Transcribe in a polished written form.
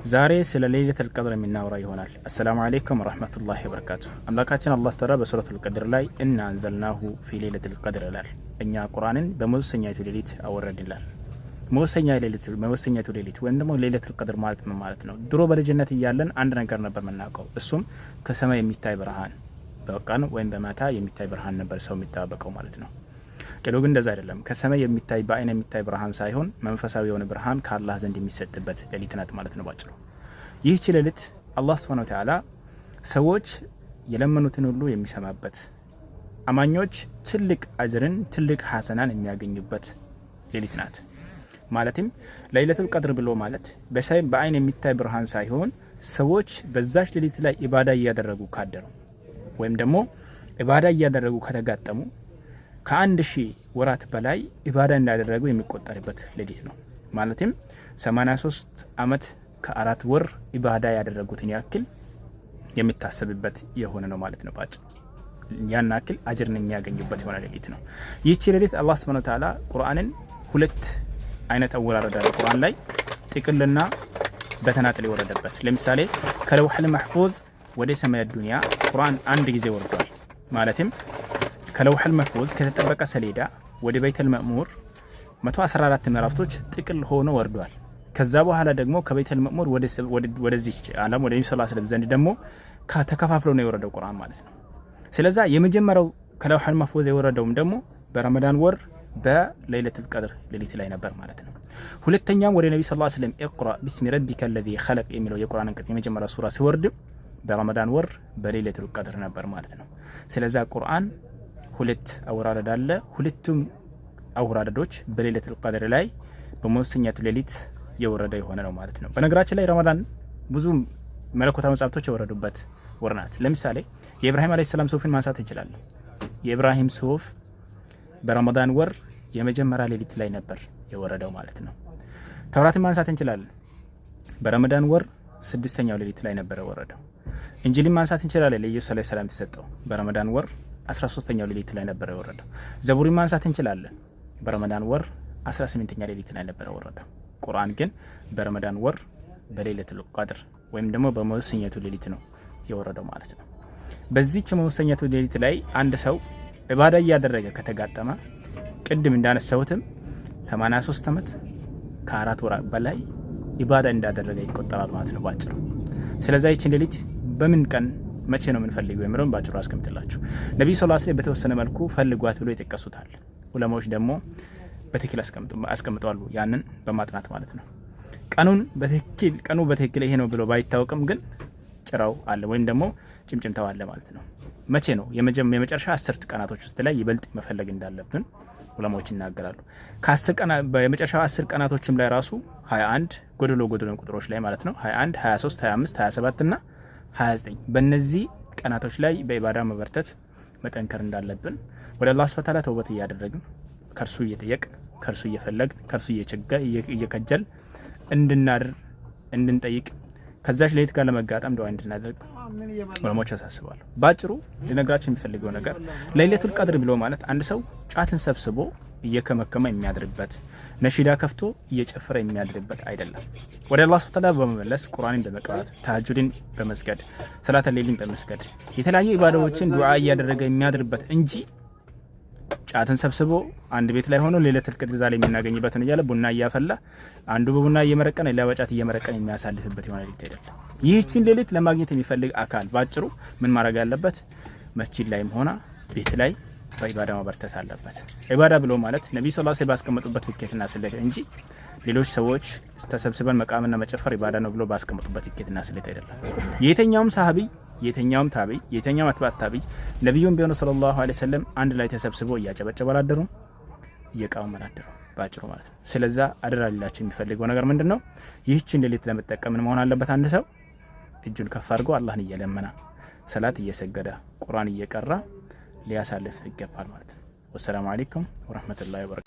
ዛሬ ስለ ለይለቱል ቀድር የምናወራ ይሆናል። አሰላሙ አለይኩም ወራህመቱላሂ ወበረካቱ። አምላካችን አላህ ተዓላ በሱረቱል ቀድር ላይ ኢና አንዘልናሁ ፊ ለይለቱል ቀድር ይላል። እኛ ቁርአንን በመወሰኛይቱ ሌሊት አወረድንላል። መወሰኛይቱ ሌሊት ወይም ደግሞ ለይለቱል ቀድር ማለት ምን ማለት ነው? ድሮ በልጅነት እያለን አንድ ነገር ነበር የምናውቀው። እሱም ከሰማይ የሚታይ ብርሃን፣ በቀን ወይም በማታ የሚታይ ብርሃን ነበር ሰው የሚታበቀው ማለት ነው። ቅሉ ግን እንደዛ አይደለም። ከሰማይ የሚታይ በአይን የሚታይ ብርሃን ሳይሆን መንፈሳዊ የሆነ ብርሃን ከአላህ ዘንድ የሚሰጥበት ሌሊት ናት ማለት ነው ባጭሩ። ይህች ሌሊት አላህ Subhanahu Wa Ta'ala ሰዎች የለመኑትን ሁሉ የሚሰማበት፣ አማኞች ትልቅ አጅርን ትልቅ ሐሰናን የሚያገኙበት ሌሊት ናት። ማለትም ለይለቱል ቀድር ብሎ ማለት በአይን የሚታይ ብርሃን ሳይሆን ሰዎች በዛች ሌሊት ላይ ኢባዳ እያደረጉ ካደሩ ወይም ደግሞ ኢባዳ እያደረጉ ከተጋጠሙ ከ1000 ወራት በላይ ኢባዳ እንዳደረጉ የሚቆጠርበት ሌሊት ነው። ማለትም 83 አመት ከ4 ወር ኢባዳ ያደረጉትን ያክል የሚታሰብበት የሆነ ነው ማለት ነው። ባጭ ያን ያክል አጅርን የሚያገኙበት የሆነ ሌሊት ነው። ይህች ሌሊት አላህ Subhanahu Wa Ta'ala ቁርአንን ሁለት አይነት አወራረደ ቁርአን ላይ ጥቅልና በተናጥል የወረደበት። ለምሳሌ ከለውህል መህፉዝ ወደ ሰማይ ዱንያ ቁርአን አንድ ጊዜ ወርዷል። ማለትም ከለውህል መህፉዝ ከተጠበቀ ሰሌዳ ወደ ቤተል መእሙር 114 ምዕራፍቶች ጥቅል ሆኖ ወርዷል። ከዛ በኋላ ደግሞ ከቤተል መእሙር ወደዚህ ዓለም ወደ ነብዩ ሰለላሁ ዐለይሂ ወሰለም ዘንድ ደግሞ ተከፋፍሎ ነው የወረደው ቁርአን ማለት ነው። ስለዚህ የመጀመሪያው ከለውህል መህፉዝ የወረደውም ደግሞ በረመዳን ወር በለይለቱል ቀድር ሌሊት ላይ ነበር ማለት ነው። ሁለተኛው ወደ ነብዩ ሰለላሁ ዐለይሂ ወሰለም ኢቅራ ቢስሚ ረቢከ الذي خلق የሚለው የቁርአን አንቀጽ የመጀመሪያው ሱራ ሲወርድ በረመዳን ወር በለይለቱል ቀድር ነበር ማለት ነው። ስለዚህ ቁርአን ሁለት አወራረድ አለ። ሁለቱም አወራረዶች በለይለቱል ቀድር ላይ በመወሰኛቱ ሌሊት የወረደ የሆነ ነው ማለት ነው። በነገራችን ላይ ረመዳን ብዙ መለኮታዊ መጻሕፍቶች የወረዱበት ወር ናት። ለምሳሌ የኢብራሂም አለይሂ ሰላም ሱፍን ማንሳት እንችላለን። የኢብራሂም ሱፍ በረመዳን ወር የመጀመሪያ ሌሊት ላይ ነበር የወረደው ማለት ነው። ተውራትን ማንሳት እንችላለን። በረመዳን ወር 6ኛው ሌሊት ላይ ነበር የወረደው። እንጂልን ማንሳት እንችላለን። ለኢየሱስ አለይሂ ሰላም ተሰጠው በረመዳን ወር 13ኛው ሌሊት ላይ ነበር የወረደው። ዘቡሪ ማንሳት እንችላለን። በረመዳን ወር 18ኛ ሌሊት ላይ ነበር የወረደው። ቁርአን ግን በረመዳን ወር በለይለቱል ቀድር ወይም ደግሞ በመወሰኛቱ ሌሊት ነው የወረደው ማለት ነው። በዚህች መወሰኛቱ ሌሊት ላይ አንድ ሰው ኢባዳ እያደረገ ከተጋጠመ ቅድም እንዳነሳሁትም 83 አመት ከ4 ወር በላይ ኢባዳ እንዳደረገ ይቆጠራል ማለት ነው ባጭሩ። ስለዚህ ይህችን ሌሊት በምን ቀን መቼ ነው የምንፈልገው የሚለውን ባጭሩ አስቀምጥላችሁ። ነብዩ ሰለላሁ ዐለይሂ ወሰለም በተወሰነ መልኩ ፈልጓት ብሎ ይጠቀሱታል። ዑለማዎች ደግሞ በትክክል አስቀምጠዋል፣ ያንን በማጥናት ማለት ነው። ቀኑ በትክክል ይሄ ነው ብሎ ባይታወቅም ግን ጭራው አለ ወይም ደግሞ ጭምጭምታው አለ ማለት ነው። መቼ ነው የመጨረሻ 10 ቀናቶች ውስጥ ላይ ይበልጥ መፈለግ እንዳለብን ዑለማዎች ይናገራሉ። የመጨረሻ 10 ቀናቶችም ላይ ራሱ 21 ጎደሎ ቁጥሮች ላይ ማለት ነው 21 23 25 27 እና 29 በእነዚህ ቀናቶች ላይ በኢባዳ መበርተት መጠንከር እንዳለብን ወደ አላህ Subhanahu Wa Ta'ala ተውበት እያደረግን ከርሱ እየጠየቅ ከርሱ እየፈለግ ከርሱ እየከጀል እንድንጠይቅ ከዛች ሌሊት ጋር ለመጋጠም ዱዓ እንድናደርግ ዑለማዎች ያሳስባሉ። ባጭሩ ልነግራችሁ የሚፈልገው ነገር ለይለቱል ቀድር ብሎ ማለት አንድ ሰው ጫትን ሰብስቦ እየከመከመ የሚያድርበት፣ ነሺዳ ከፍቶ እየጨፈረ የሚያድርበት አይደለም። ወደ አላህ Subhanahu Wa Ta'ala በመመለስ ቁርአንን በመቅራት ተሐጁድን በመስገድ ሰላተ ሌሊን በመስገድ የተለያዩ ኢባዳዎችን ዱዓ እያደረገ የሚያድርበት እንጂ ጫትን ሰብስቦ አንድ ቤት ላይ ሆኖ ለይለቱል ቀድር ዛሬ የምናገኝበት ነው እያለ ቡና እያፈላ አንዱ በቡና እየመረቀነ ሌላው በጫት እየመረቀነ የሚያሳልፍበት የሆነ ሌሊት አይደለም። ይህችን ሌሊት ለማግኘት የሚፈልግ አካል ባጭሩ ምን ማድረግ ያለበት? መስጂድ ላይም ሆነ ቤት ላይ በኢባዳ መበርተት አለበት። ኢባዳ ብሎ ማለት ነብዩ ሰለላሁ ዐለይሂ ወሰለም ባስቀመጡበት ልኬትና ስሌት እንጂ ሌሎች ሰዎች ተሰብስበን መቃምና መጨፈር ኢባዳ ነው ብሎ ባስቀመጡበት ልኬትና ስሌት አይደለም። የትኛውም ሰሃቢ፣ የትኛውም ታቢዒ፣ የትኛውም አትባዕ ታቢዒ ነብዩም ቢሆኑ ሰለላሁ ዐለይሂ ወሰለም አንድ ላይ ተሰብስበው እያጨበጨበ አላደሩም፣ እየቃሙ አላደሩም ባጭሩ ማለት ነው። ስለዛ አደራ ሊላችሁ የሚፈልገው ነገር ምንድነው? ይህችን ሌሊት ለመጠቀም ምን መሆን አለበት? አንድ ሰው እጁን ከፍ አድርጎ አላህን እየለመነ ሰላት እየሰገደ ቁርአን እየቀራ ሊያሳልፍ ይገባል ማለት ነው። ወሰላሙ አለይኩም ወራህመቱላሂ ወበረካቱ።